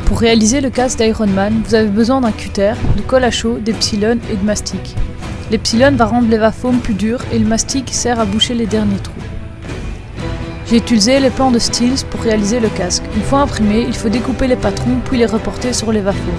Pour réaliser le casque d'Iron Man, vous avez besoin d'un cutter, de colle à chaud, d'epsilon et de mastic. L'epsilon va rendre l'Evafoam plus dur et le mastic sert à boucher les derniers trous. J'ai utilisé les plans de Steels pour réaliser le casque. Une fois imprimé, il faut découper les patrons puis les reporter sur l'Evafoam.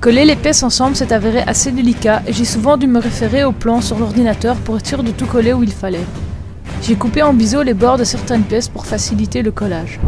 Coller les pièces ensemble s'est avéré assez délicat et j'ai souvent dû me référer aux plans sur l'ordinateur pour être sûr de tout coller où il fallait. J'ai coupé en biseau les bords de certaines pièces pour faciliter le collage.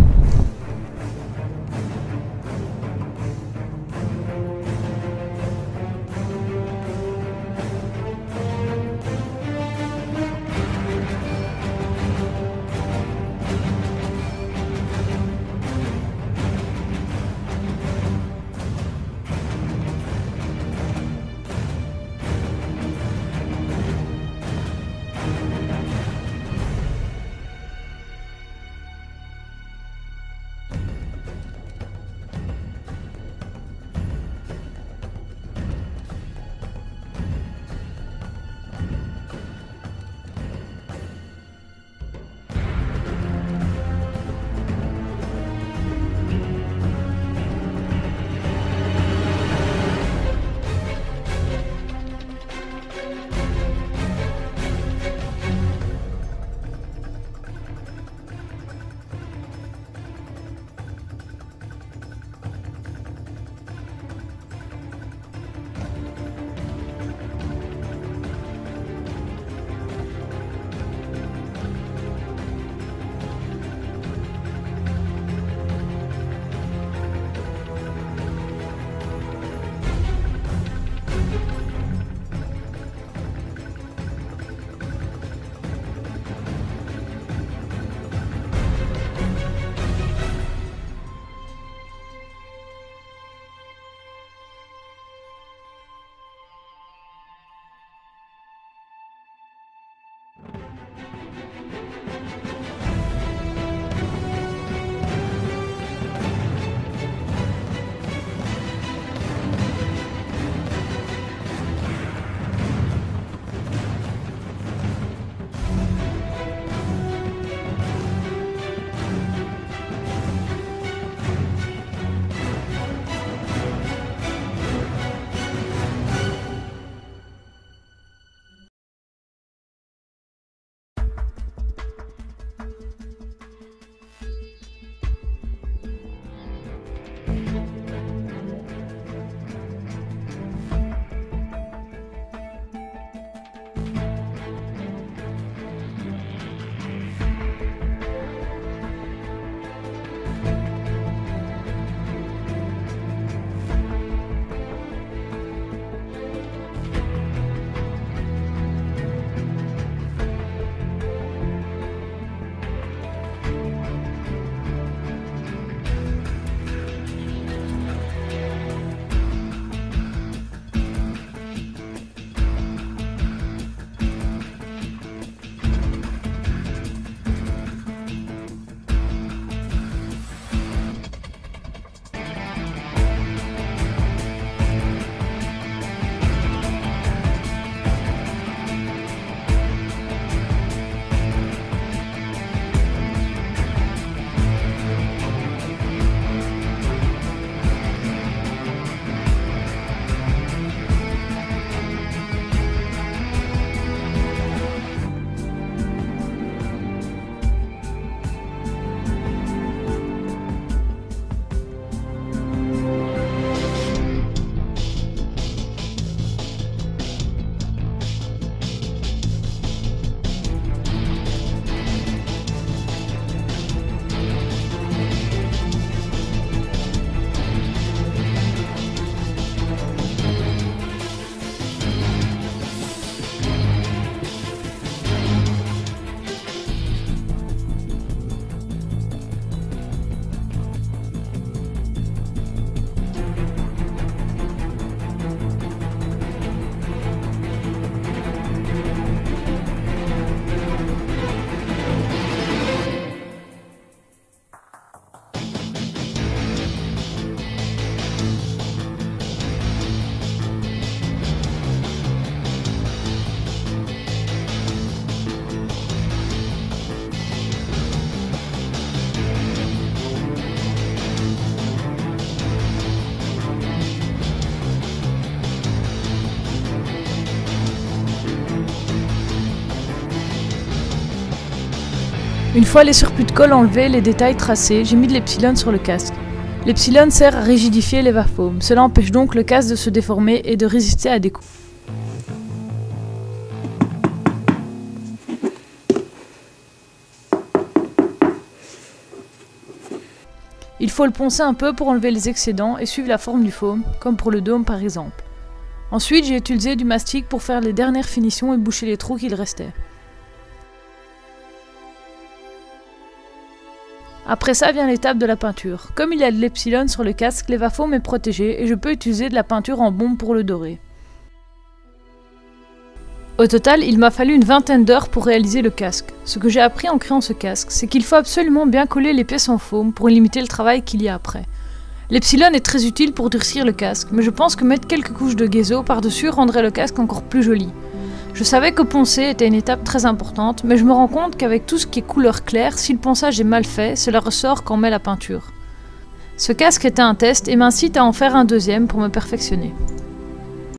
Une fois les surplus de colle enlevés, les détails tracés, j'ai mis de l'epsilon sur le casque. L'epsilon sert à rigidifier l'Evafoam, cela empêche donc le casque de se déformer et de résister à des coups. Il faut le poncer un peu pour enlever les excédents et suivre la forme du foam, comme pour le dôme par exemple. Ensuite, j'ai utilisé du mastic pour faire les dernières finitions et boucher les trous qu'il restait. Après ça vient l'étape de la peinture. Comme il y a de l'epsilon sur le casque, l'Evafoam est protégé et je peux utiliser de la peinture en bombe pour le dorer. Au total, il m'a fallu une vingtaine d'heures pour réaliser le casque. Ce que j'ai appris en créant ce casque, c'est qu'il faut absolument bien coller les pièces en foam pour limiter le travail qu'il y a après. L'epsilon est très utile pour durcir le casque, mais je pense que mettre quelques couches de gesso par-dessus rendrait le casque encore plus joli. Je savais que poncer était une étape très importante, mais je me rends compte qu'avec tout ce qui est couleur claire, si le ponçage est mal fait, cela ressort quand on met la peinture. Ce casque était un test et m'incite à en faire un deuxième pour me perfectionner.